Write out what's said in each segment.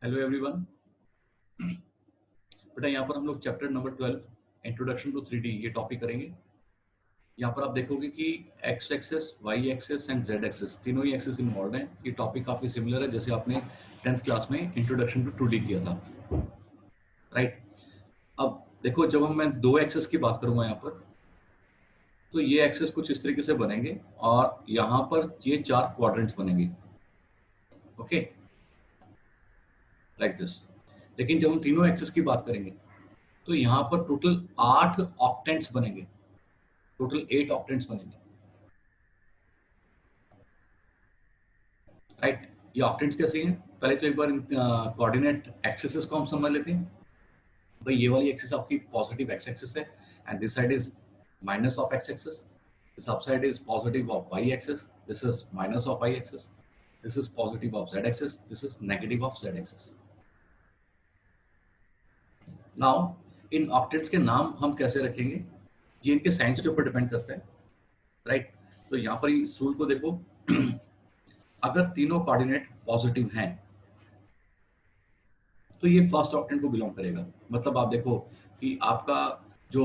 Hello everyone. बेटा यहाँ पर हम लोग chapter number 12 introduction to 3D ये टॉपिक करेंगे। यहाँ पर आप देखोगे कि X axis, Y axis and Z axis तीनों ही एक्सेस इन्वॉल्व हैं। ये टॉपिक काफ़ी सिमिलर है जैसे आपने 10th क्लास में इंट्रोडक्शन टू 2D किया था, राइट। अब देखो, जब मैं दो एक्सेस की बात करूँगा यहाँ पर, तो ये एक्सेस कुछ इस तरीके से बनेंगे और यहाँ पर ये 4 क्वाड्रेंट्स बनेंगे, ओके, लाइक दिस। लेकिन जब हम तीनों एक्सेस की बात करेंगे तो यहाँ पर टोटल 8 ऑक्टेंट्स बनेंगे, टोटल 8 ऑक्टेंट्स बनेंगे, राइट। ये ऑक्टेंट्स कैसे हैं? पहले तो एक बार कोऑर्डिनेट एक्सेस को हम समझ लेते हैं। भाई ये वाली एक्सिस आपकी पॉजिटिव एक्स एक्सिस है and this side is minus of X axis, this up side is positive of Y axis, this is minus of Y axis, this is positive of Z axis, this is negative of Z axis. Now in octants के नाम हम कैसे रखेंगे ये इनके science के ऊपर depend करता है, राइट। तो यहाँ पर इस रूल को देखो, अगर तीनों कोऑर्डिनेट पॉजिटिव हैं तो ये फर्स्ट ऑक्टेंट को बिलोंग करेगा। मतलब आप देखो कि आपका जो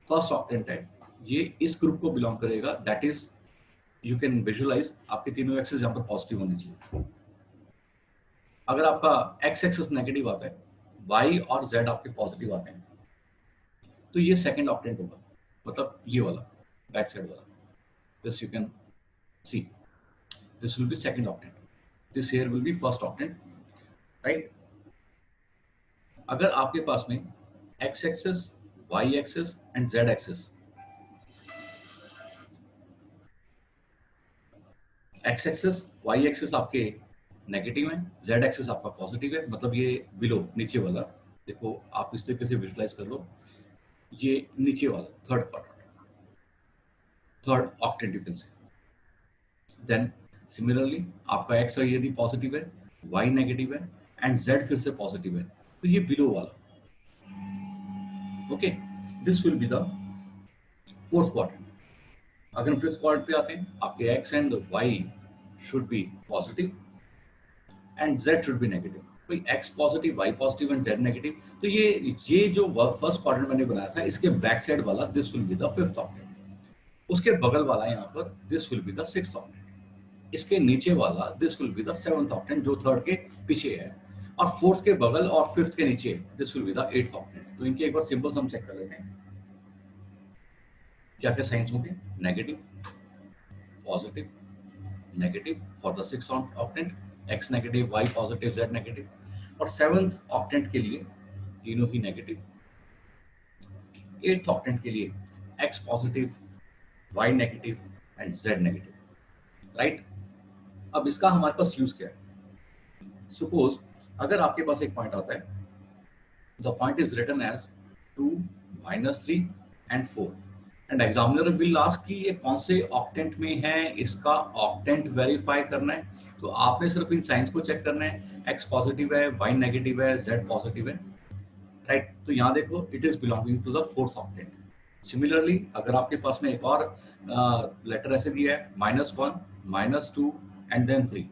फर्स्ट ऑक्टेंट है ये इस ग्रुप को बिलोंग करेगा, that is you can visualise आपके तीनों एक्सेस यहाँ पर पॉजिटिव होने चाहिए। अगर आपका एक्स एक्सेस नेगेटिव आता है, वाई और जेड आपके पॉजिटिव आते हैं, तो ये सेकंड ऑक्टेंट होगा, मतलब ये वाला बैक साइड वाला, this you can see, this will be second octant, this here will be first octant, right। अगर आपके पास में x axis, y axis and z axis, x axis, y axis आपके नेगेटिव है, z एक्सेस आपका positive है, मतलब ये बिलो नीचे वाला, देखो आप इस तरीके से विजुअलाइज कर लो, ये नीचे वाला third quadrant, third octant you can say. Then similarly आपका x यदि पॉजिटिव है, y नेगेटिव है एंड z फिर से पॉजिटिव है, तो ये बिलो वाला, okay, this will be the fourth quadrant. अगर हम फिफ्थ क्वाड्रेंट पे आते हैं, आपके x and y should be positive and z should be negative. तो x positive, y positive and z negative, तो ये जो फर्स्ट क्वाड्रेंट मैंने बनाया था इसके बैक साइड वाला this will be the fifth octant, उसके बगल वाला यहाँ पर this will be the sixth octant, इसके नीचे वाला this will be the seventh octant जो थर्ड के पीछे है, और फोर्थ के बगल और फिफ्थ के नीचे this will be the eighth octant. तो इनके एक बार सिंबल्स हम चेक कर लेते हैं, क्या क्या साइंस होंगे, negative, positive, negative for the sixth octant, X negative, Y positive, Z negative, और सेवंथ ऑक्टेंट के लिए तीनों ही नेगेटिव, एट्थ ऑक्टेंट के लिए X positive, Y negative and Z negative, right. अब इसका हमारे पास यूज क्या है? सपोज अगर आपके पास एक पॉइंट आता है, the point is written as 2, -3 and 4 and examiner will ask कि ये कौन से ऑक्टेंट में है, इसका ऑक्टेंट वेरीफाई करना है। तो आपने सिर्फ इन साइंस को चेक करना है, एक्स पॉजिटिव है, वाई नेगेटिव है, जेड पॉजिटिव है, राइट। तो यहाँ देखो it is belonging to the fourth octant. Similarly अगर आपके पास में एक और लेटर ऐसे दिया है -1, -2 and then 3,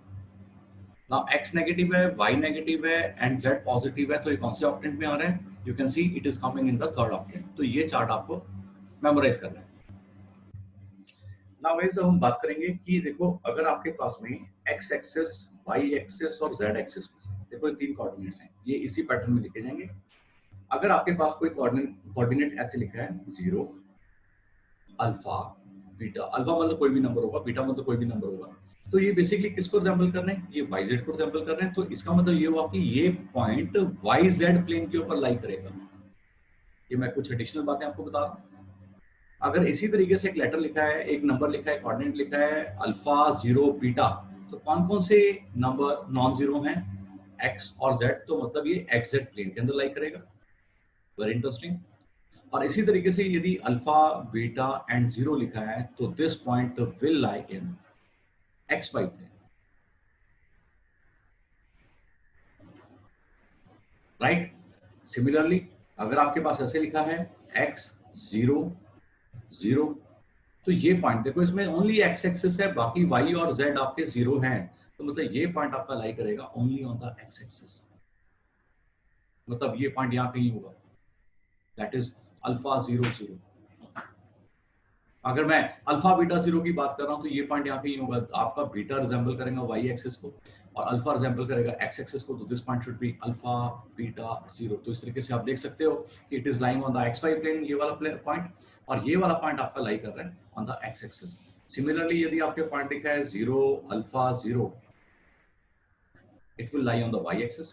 now x negative है, y नेगेटिव है एंड z पॉजिटिव है, तो ये कौन से ऑक्टेंट में आ रहे हैं? You can see it is coming in the third octant. तो ये चार्ट आपको मेमोराइज करना है। नाउ गाइस हम बात करेंगे कि देखो अगर आपके पास में x एक्सिस, y एक्सिस और z एक्सिस, देखो ये तीन कोऑर्डिनेट्स हैं, ये इसी पैटर्न में लिखे जाएंगे। अगर आपके पास कोई कोऑर्डिनेट ऐसे लिखा है 0, अल्फा, बीटा, अल्फा मतलब कोई भी नंबर होगा, बीटा मतलब कोई भी नंबर होगा, तो ये बेसिकली किसको रिजेंबल कर रहे हैं? ये YZ को रिजेंबल कर रहे हैं। तो इसका मतलब ये हुआ कि ये पॉइंट YZ प्लेन के ऊपर लाई करेगा। ये मैं कुछ एडिशनल बातें आपको बता रहा हूँ। अगर इसी तरीके से एक लेटर लिखा है, एक नंबर लिखा है, कोऑर्डिनेट लिखा है अल्फा, 0, बीटा, तो कौन कौन से नंबर नॉन जीरो हैं? X और Z, तो मतलब ये XZ प्लेन के अंदर लाई करेगा। Very interesting. और इसी तरीके से यदि अल्फा, बीटा एंड 0 लिखा है तो this point will lie in XY plane, right. Similarly अगर आपके पास ऐसे लिखा है x 0 0, तो ये पॉइंट देखो इसमें ओनली x एक्सिस है, बाकी y और z आपके 0 हैं, तो मतलब ये पॉइंट आपका लाई करेगा only on the x axis, मतलब ये पॉइंट यहाँ कहीं होगा, दैट इज अल्फा 0 0। अगर मैं अल्फा बीटा 0 की बात कर रहा हूँ तो ये पॉइंट यहाँ कहीं होगा, आपका बीटा रिजेंबल करेगा वाई एक्सिस को और अल्फा रिजेंबल करेगा एक्स एक्सिस को, तो this point should be alpha beta 0। तो इस तरीके से आप देख सकते हो कि it is lying on the X Y plane, ये वाला पॉइंट, और ये वाला पॉइंट आपका लाई कर रहा है on the x axis. Similarly यदि आपके पॉइंट लिखा है 0 alpha 0, it will lie on the y-axis,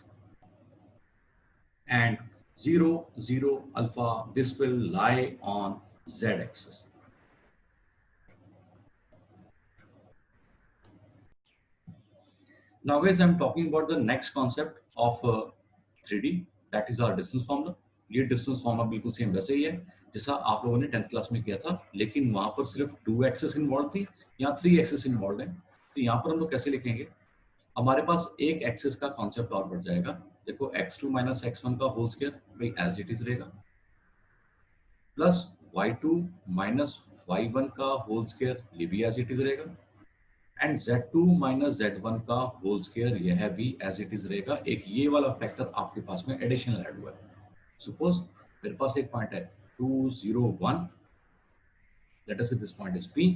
and 0 0 alpha, this will lie on z-axis. Now guys, I'm talking about the next concept of 3D, that is our distance formula. ये distance formula बिल्कुल same वैसे ही है जैसा आप लोगों ने 10th class में किया था, लेकिन वहां पर सिर्फ 2 एक्सेस इन्वॉल्व थी, यहाँ 3 एक्सेस इन्वॉल्व है। तो यहाँ पर हम लोग कैसे लिखेंगे, हमारे पास एक एक्सिस का कॉन्सेप्ट और बढ़ जाएगा। देखो x2 माइनस x1 का होल स्क्वायर भाई एज इट इज रहेगा, प्लस y2 माइनस y1 का होल स्क्वायर ये भी एज इट इज रहेगा, एंड z2 माइनस z1 का होल स्क्वायर यह भी एज इट इज रहेगा। एक ये वाला फैक्टर आपके पास में एडिशनल ऐड हुआ है। सपोज मेरे पास एक पॉइंट है 2 0 1, लेट अस से दिस पॉइंट इज P,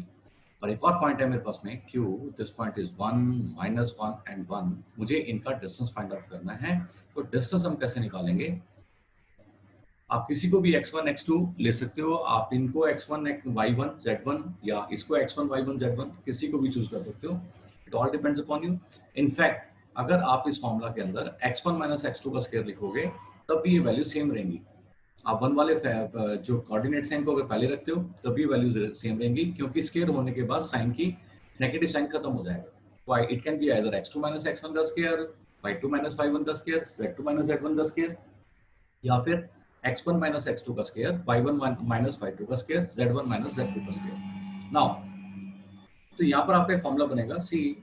और एक और पॉइंट है मेरे पास में Q, this point is 1 minus 1 and 1। मुझे इनका डिस्टेंस फाइंड आउट करना है। तो डिस्टेंस हम कैसे निकालेंगे, आप किसी को भी x1 x2 ले सकते हो, आप इनको x1 y1 z1 या इसको x1 y1 z1 किसी को भी चूज कर सकते हो, it all depends upon you. In fact अगर आप इस फॉर्मूला के अंदर x1 माइनस x2 का स्क्वायर लिखोगे तब भी ये वैल्यू सेम रहेंगी। आप वन वाले जो कोऑर्डिनेट्स हैं इनको अगर पहले रखते हो तब भी वैल्यूज सेम रहेंगी, क्योंकि स्क्वायर होने के बाद साइन की नेगेटिव साइन खत्म हो जाएगा। It can be either x2 minus x1 का स्क्वायर, y2 माइनस y1 का स्क्वायर, z2 माइनस z1 का स्क्वायर, या फिर x1 माइनस x2 का स्क्वायर, y1 माइनस y2 का स्क्वायर, z1 माइनस z2 का स्क्वायर। नाउ तो यहाँ पर आपका फॉर्मूला बनेगा, सी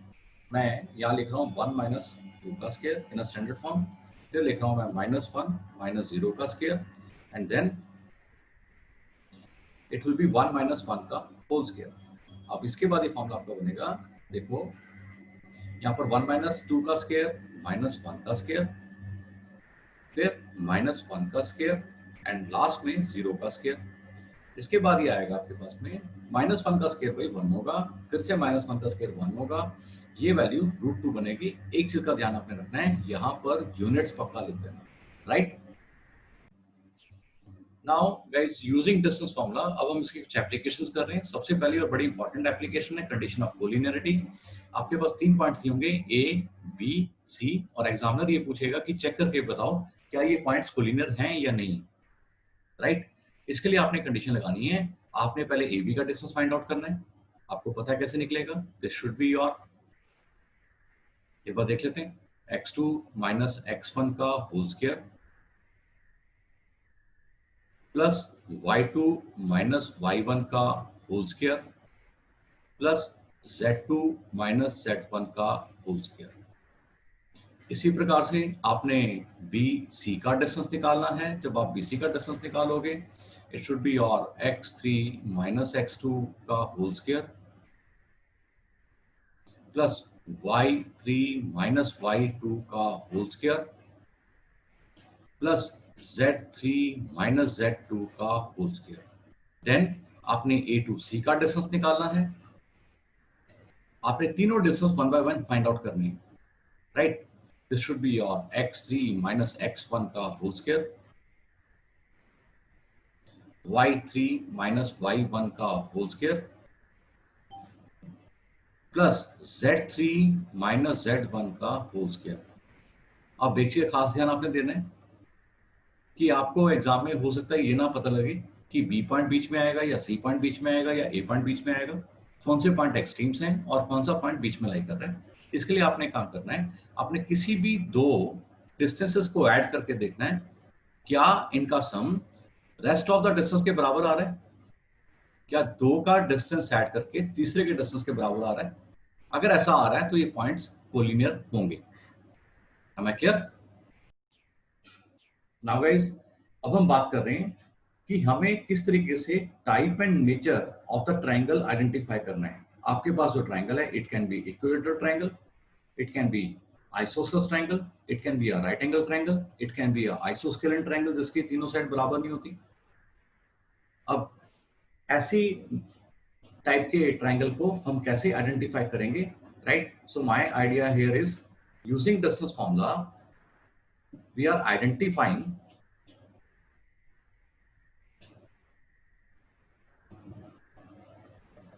मैं यहाँ लिख रहा हूँ 1 माइनस 2 का square in a standard form, फिर लिख रहा हूँ मैं माइनस 1 माइनस 0 का square, and then it will be 1 minus 1 का होल स्क्वायर। अब इसके बाद ये फॉर्मूला आपका बनेगा, देखो यहाँ पर 1 माइनस 2 का स्क्वायर, माइनस 1 का स्क्वायर, फिर माइनस 1 का स्क्वायर, एंड लास्ट में 0 का स्क्वायर। इसके बाद ये आएगा आपके पास में माइनस 1 का स्क्वायर भाई 1 होगा, फिर से माइनस 1 का स्क्वायर 1 होगा, ये वैल्यू √2 बनेगी। एक चीज का ध्यान आपने रखना है, यहाँ पर यूनिट्स पक्का लिख देना, right. Now guys, using distance formula, अब हम इसकी कुछ एप्लीकेशंस कर रहे हैं। सबसे पहली और बड़ी इंपॉर्टेंट एप्लीकेशन है कंडीशन ऑफ कोलिनियरिटी। आपके पास 3 पॉइंट्स दिए होंगे A, B, C, और एग्जामिनर ये पूछेगा कि चेक करके बताओ क्या ये पॉइंट्स कोलिनियर हैं या नहीं, राइट। इसके लिए आपने कंडीशन लगानी है, आपने पहले ए बी का डिस्टेंस फाइंड आउट करना है। आपको पता है कैसे निकलेगा, दिस शुड बी योर, एक बार देख लेते हैं, x2 माइनस x1 का whole square plus y2 minus y1 का whole square plus z2 minus z1 का होल स्क्वायर। इसी प्रकार से आपने बी सी का डिस्टेंस निकालना है। जब आप BC का डिस्टेंस निकालोगे, it should be your x3 minus x2 का whole square plus y3 minus y2 का whole square plus z3 minus z2 का होल स्क्वायर। देन आपने A2C का डिस्टेंस निकालना है। आपने तीनों डिस्टेंस 1 by 1 फाइंड आउट करनी है, right. This should be your x3 minus x1 का whole square, y3 minus y1 का whole square plus z3 minus z1 का होल स्क्वायर। अब देखिए, खास ध्यान आपने देना है कि आपको एग्जाम में हो सकता है ये ना पता लगे कि बी पॉइंट बीच में आएगा या सी पॉइंट बीच में आएगा या ए पॉइंट बीच में आएगा, कौन से पॉइंट एक्सट्रीम्स हैं और कौन सा पॉइंट बीच में लाई कर रहा है। इसके लिए आपने काम करना है, आपने किसी भी दो डिस्टेंसेस को ऐड करके देखना है क्या इनका sum rest of the distance के बराबर आ रहा है, क्या दो का डिस्टेंस ऐड करके तीसरे के डिस्टेंस के बराबर आ रहा है। अगर ऐसा आ रहा है तो ये पॉइंट्स कोलिनियर होंगे। Am I clear? Now guys, अब हम बात कर रहे हैं कि हमें किस तरीके से type and nature of the triangle identify करना है। आपके पास जो ट्राइंगल है, it can be equilateral triangle, It can be isosceles triangle, it can be a right angle triangle, it can be a isosceles triangle जिसकी तीनों side बराबर नहीं होती. अब ऐसी टाइप के ट्रायंगल को हम कैसे आइडेंटिफाई करेंगे, right? So my idea here is using distance formula we are identifying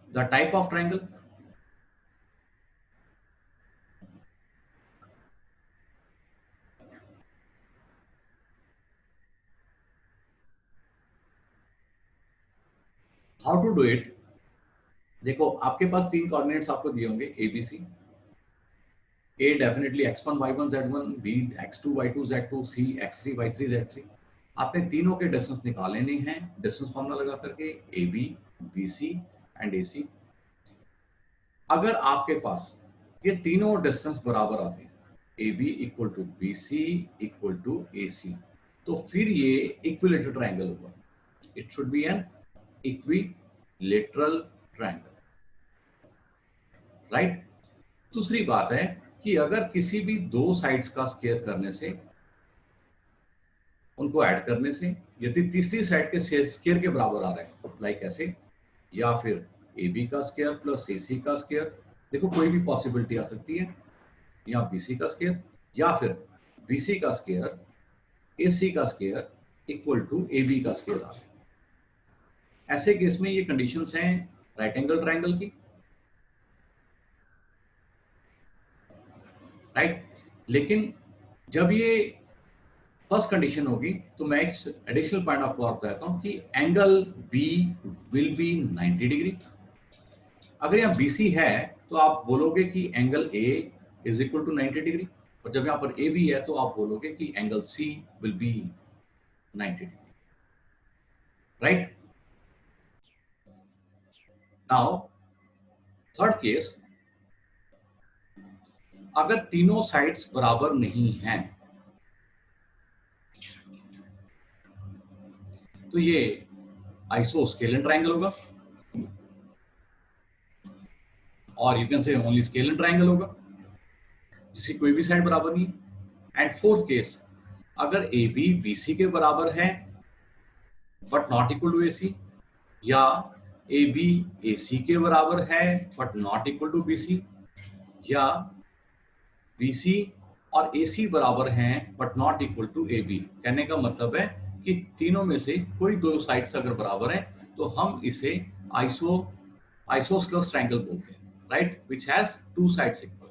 the type of triangle, how to do it. देखो आपके पास तीन कोऑर्डिनेट्स आपको दिए होंगे A B C. A definitely x1 y1 z1, b x2 y2 z2, c x3 y3 z3. आपने तीनों के डिस्टेंस निकालने हैं डिस्टेंस फॉर्मूला लगा करके, A B B C and A C. अगर आपके पास ये तीनों डिस्टेंस बराबर आते हैं, A B equal to B C equal to A C, तो फिर ये इक्विलेटरल ट्रायंगल होगा. It should be an equilateral triangle, right? दूसरी बात है कि अगर किसी भी दो साइड्स का स्क्वायर करने से, उनको ऐड करने से, यदि तीसरी साइड के स्क्वायर के बराबर आ रहे हैं, लाइक ऐसे, या फिर ए बी का स्क्वायर प्लस ए सी का स्क्वायर, देखो कोई भी पॉसिबिलिटी आ सकती है, या बी सी का स्क्वायर या फिर बी सी का स्क्वायर ए सी का square equal to A B का स्क्वायर आ रहा है. ऐसे केस में ये कंडीशंस हैं राइट एंगल ट्रायंगल की, राइट? लेकिन जब ये फर्स्ट कंडीशन होगी तो मैं एक एडिशनल पॉइंट आपको और बताता हूं कि angle B will be 90 degree. अगर यहाँ बी सी है तो आप बोलोगे कि angle A is equal to 90 degree, और जब यहाँ पर ए बी है तो आप बोलोगे कि angle C will be 90 degree, right? Now third case, अगर तीनों साइड्स बराबर नहीं हैं तो ये आइसोस्केलन ट्रायंगल होगा, और यू कैन से ओनली स्केलन ट्रायंगल होगा जिसकी कोई भी साइड बराबर नहीं. एंड फोर्थ केस, अगर ए बी बी सी के बराबर है but not equal to A C, या ए बी ए सी के बराबर है but not equal to B C, या बी सी और ए सी बराबर हैं but not equal to A B. कहने का मतलब है कि तीनों में से कोई दो साइड्स अगर बराबर हैं तो हम इसे आइसोस्केलस ट्रायंगल बोलते हैं, right? Which has two sides equal.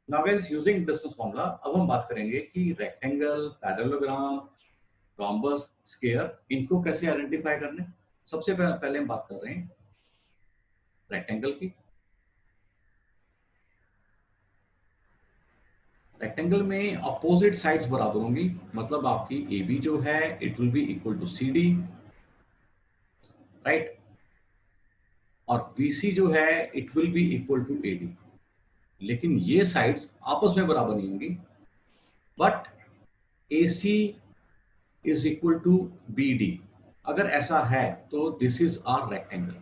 Now guys, using distance formula अब हम बात करेंगे कि रेक्टेंगल, पैरेललोग्राम, रोम्बस, स्क्वायर, इनको कैसे आइडेंटिफाई करने. सबसे पहले हम बात कर रहे हैं रेक्टेंगल की. रेक्टेंगल में अपोजिट साइड्स बराबर होंगी, मतलब आपकी ए बी जो है it will be equal to C D, right? और बी सी जो है it will be equal to A D. लेकिन ये साइड्स आपस में बराबर नहीं होंगी, but A C is equal to B D. अगर ऐसा है तो दिस इज आर रेक्टेंगल.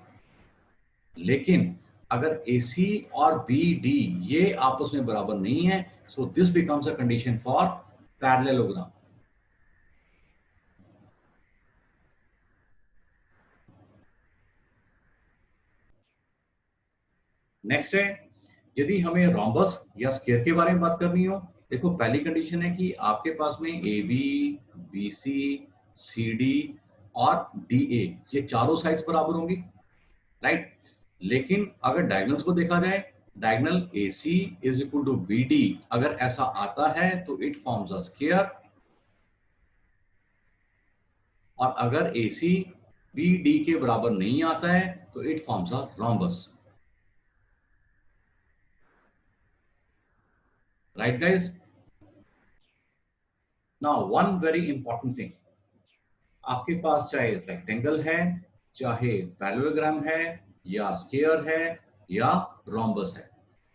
लेकिन अगर ए सी और बी डी ये आपस में बराबर नहीं है, so this becomes a condition for parallelogram. Next है, यदि हमें रोम्बस या स्क्वायर के बारे में बात करनी हो, देखो पहली कंडीशन है कि आपके पास में A B B C C D और डी ए ये चारों साइड्स बराबर होंगी, राइट? लेकिन अगर डायगोनल्स को देखा जाए, diagonal A C is equal to B D अगर ऐसा आता है तो इट फॉर्म्स अ स्क्वायर, और अगर ए सी बी डी के बराबर नहीं आता है तो it forms a rhombus, right guys? Now one very important thing, आपके पास चाहे रेक्टेंगल है, चाहे पैरेललोग्राम है, या स्क्वायर है, या रोम्बस है,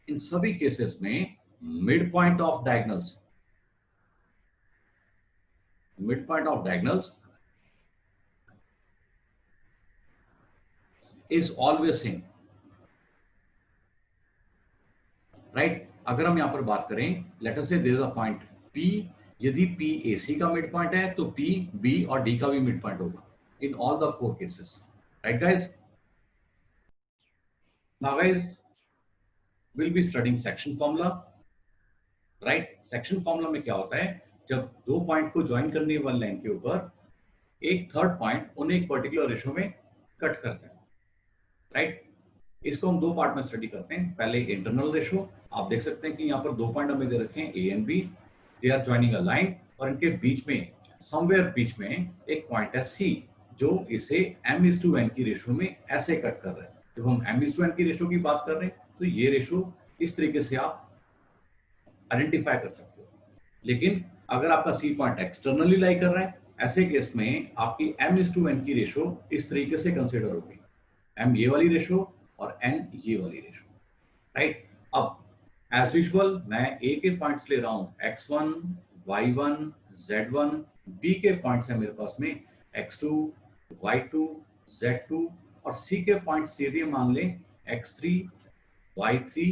इन सभी केसेस में mid point of diagonals is always same. Right. अगर हम यहाँ पर बात करें, let us say there is a point P, यदि P AC का मिड पॉइंट है तो P B और D का भी मिड पॉइंट होगा in all the 4 cases, right guys. Now guys we'll be studying section formula, right. Section formula में क्या होता है, जब दो पॉइंट को ज्वाइन करने वाली लाइन के ऊपर एक थर्ड पॉइंट उन्हें एक पर्टिकुलर रेशो में कट करता है, राइट। इसको हम दो पार्ट में स्टडी करते हैं। पहले इंटरनल रेशो, आप देख सकते हैं कि यहाँ पर दो पॉइंट हमें दे रखे हैं A and B, they are joining a line, और इनके बीच में समवेयर बीच में एक पॉइंट है C जो इसे M/N की रेशो में ऐसे कट कर रहा है। जब हम M/N की रेशो की बात कर रहे हैं तो ये रेशो इस तरीके से आप आइडेंटिफाई कर सकते हो। लेकिन अगर आपका C पॉइंट एक्सटर्नली लाई कर रहा है, ऐसे केस में आपकी M/N की रेशो इस तरीके से कंसिडर होगी, M ये वाली रेशो और N ये वाली रेशो, राइट। अब एज यूजुअल मैं A के पॉइंट्स ले रहा हूं x1, y1, z1, B के पॉइंट्स है मेरे पास में x2, y2, z2, और C के पॉइंट्स यदि मान लें x3, y3,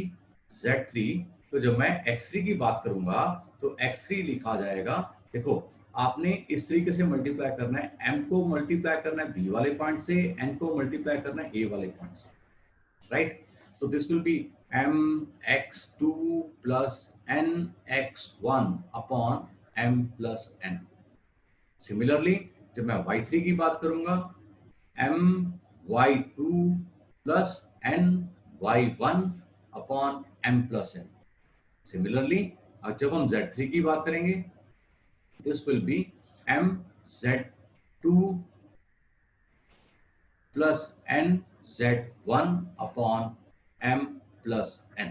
z3, तो जब मैं x3 की बात करूंगा तो x3 लिखा जाएगा, देखो आपने इस तरीके से मल्टीप्लाई करना है, m को मल्टीप्लाई करना है b वाले पॉइंट से, n को मल्टीप्लाई करना है a वाले पॉइंट से, right. So this will B mx2 plus nx1 upon m plus n। Similarly जब मैं y3 की बात करूंगा my2 plus ny1 upon m plus n। Similarly अब जब हम z3 की बात करेंगे, this will B mz2 plus nz1 upon m plus n,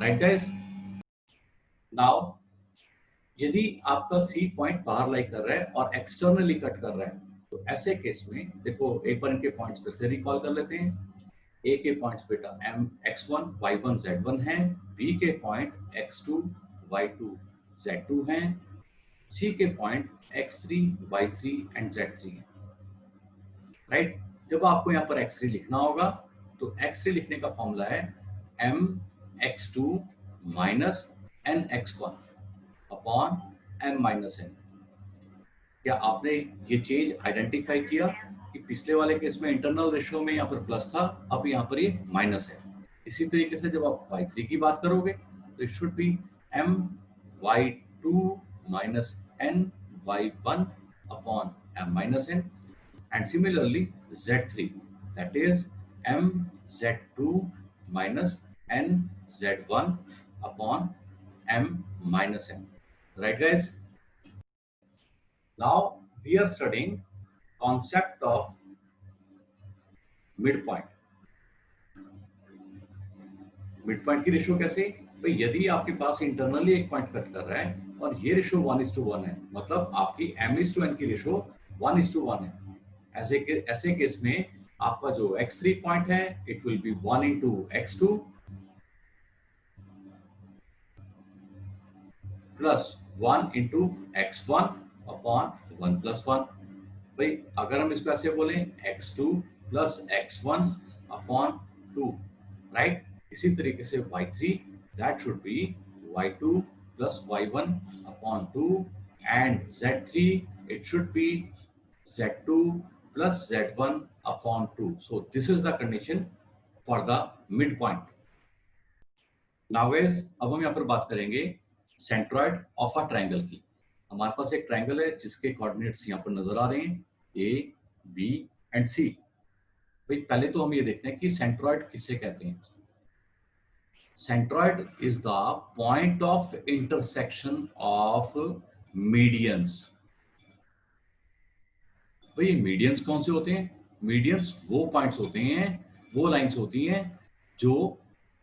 right guys। now यदि आपका C पॉइंट बाहर लाई कर रहा है और एक्सटर्नली कट कर रहा है, तो ऐसे केस में देखो एक बार इनके पॉइंट्स फिर से रिकॉल कर लेते हैं। A के पॉइंट्स बेटा x1, y1, z1 हैं, B के पॉइंट x2, y2, z2 हैं, C के point x3, y3 and z3 हैं, राइट। जब आपको यहाँ पर x3 लिखना होगा तो x3 लिखने का फॉर्मूला है mx2 minus nx1 upon m minus n। क्या आपने ये चेंज आइडेंटिफाई किया कि पिछले वाले केस में इंटरनल रेशियो में यहाँ पर प्लस था, अब यहाँ पर ये माइनस है। इसी तरीके से जब आप y3 की बात करोगे तो it should B my2 minus ny1 upon m minus n, and similarly z3, that is mz2 minus nz1 upon m minus n, right guys। now we are studying concept of midpoint। midpoint की ratio कैसे भाई, यदि आपके पास internally एक point cut कर रहा है और ये रेशियो 1:1 है, मतलब आपकी m/n की रेशियो 1:1 है, ऐसे केस में आपका जो x3 पॉइंट है it will be 1 into x2 plus 1 into x1 upon 1 plus 1। भाई अगर हम इसको ऐसे बोलें x2 plus x1 upon 2, right. इसी तरीके से y3 that should be y2 plus y1 upon 2, and z3 it should be z2 plus z1 upon 2। so this is the condition for the midpoint। now guys अब हम यहाँ पर बात करेंगे centroid of a triangle की। हमारे पास एक triangle है जिसके कोऑर्डिनेट्स यहाँ पर नजर आ रहे हैं A, B एंड C। भाई पहले तो हम ये देखते हैं कि सेंट्रॉइड किसे कहते हैं। Centroid is the point of intersection of medians. भाई मीडियंस कौन से होते हैं? मीडियंस वो पॉइंट्स होते हैं, वो लाइंस होती हैं जो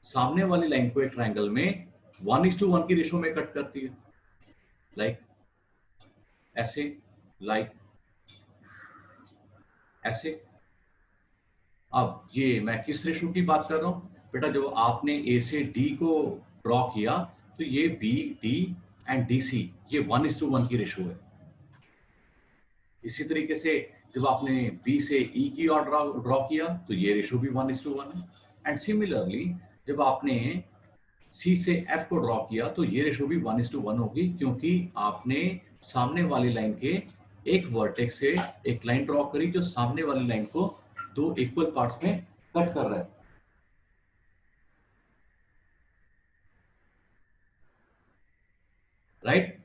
सामने वाली लाइन को एक ट्रायंगल में 1:1 की रेशो में कट करती है, लाइक ऐसे, लाइक ऐसे। अब ये मैं किस रेशो की बात कर रहा हूं बेटा, जब आपने A से D को ड्रॉ किया तो ये B, D एंड DC ये 1:1 की रेशो है। इसी तरीके से जब आपने B से E की ओर ड्रॉ किया तो ये रेशो भी 1:1 है। एंड सिमिलरली जब आपने सी से एफ को ड्रॉ किया तो ये रेशो भी 1:1 होगी, क्योंकि आपने सामने वाली लाइन के एक वर्टेक्स से एक लाइन ड्रॉ करी जो सामने वाली लाइन को दो इक्वल पार्ट्स में कट कर रहा है। राइट?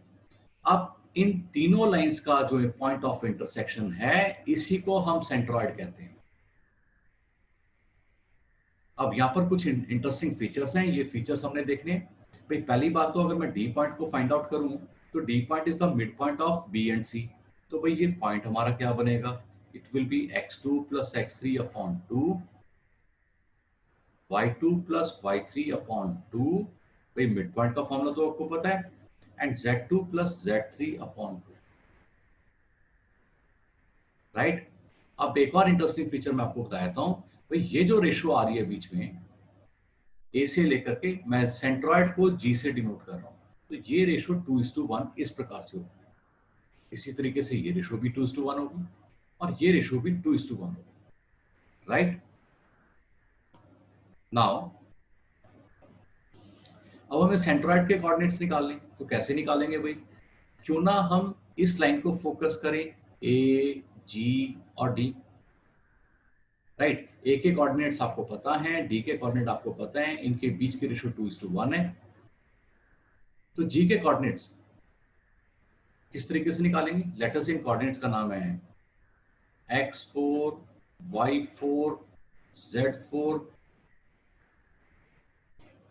अब इन तीनों लाइंस का जो पॉइंट ऑफ इंटरसेक्शन है, इसी को हम सेंट्रॉइड कहते हैं। अब यहाँ पर कुछ इंटरेस्टिंग फीचर्स हैं, ये फीचर्स हमने देखने। भाई पहली बात तो अगर मैं डी पॉइंट को फाइंड आउट करूं तो D point is the mid point of B and C. तो भाई ये पॉइंट हमारा क्या बनेगा? It will be x2 plus x3 upon 2, y2 plus y3 upon 2। भाई मिड पॉइंट का फॉर्मूला तो आपको पता है, and z2 plus z3 upon 2। Right? अब एक और इंटरेस्टिंग फीचर मैं आपको बता देता हूं। भाई ये जो रेशियो आ रही है बीच में ए से लेकर के, मैं सेंट्रॉइड को जी से डिनोट कर रहा हूं, तो ये रेशियो 2:1 इस प्रकार से होगी। इसी तरीके से ये रेशियो भी 2:1 होगी और ये रेशियो भी 2:1 होगी। राइट? नाउ अब हमें सेंट्रॉइड के कोऑर्डिनेट्स निकालने, तो कैसे निकालेंगे भाई? क्यों ना हम इस लाइन को फोकस करें, ए, जी और डी। राइट? ए के कोऑर्डिनेट्स आपको पता है, डी के कोऑर्डिनेट आपको पता है, इनके बीच की रेशियो 2:1 है। तो जी के कोऑर्डिनेट्स किस तरीके से निकालेंगे? लेटर्स इन कोऑर्डिनेट्स का नाम है x4, y4, z4।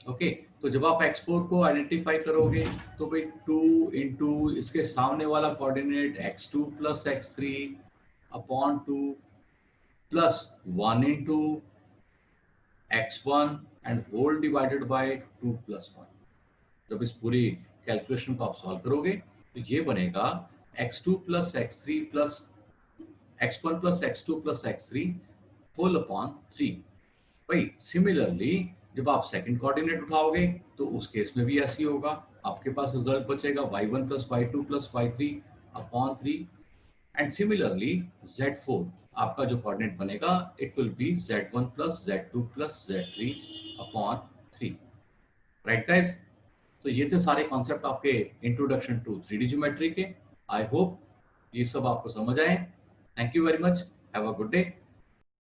ओके, तो जब आप x4 को आइडेंटिफाई करोगे तो भाई 2 इंटू इसके सामने वाला coordinate x2 plus x3 upon 2 plus 1 into x1 and whole divided by 2 plus 1। जब इस पूरी कैलकुलेशन को आप सॉल्व करोगे तो ये बनेगा x2 plus x3 plus x1 plus x2 plus x3 whole upon 3। भाई सिमिलरली जब आप सेकंड कोऑर्डिनेट उठाओगे तो उस केस में भी ऐसी होगा, आपके पास रिजल्ट बचेगा y1 plus y2 plus y3 upon 3। And similarly z4 आपका जो कोऑर्डिनेट बनेगा, it will B z1 plus z2 plus z3 upon 3। Right guys? तो ये थे सारे कॉन्सेप्ट आपके इंट्रोडक्शन टू 3D ज्योमेट्री के। आई होप ये सब आपको समझ आए। Thank you very much, have a good day.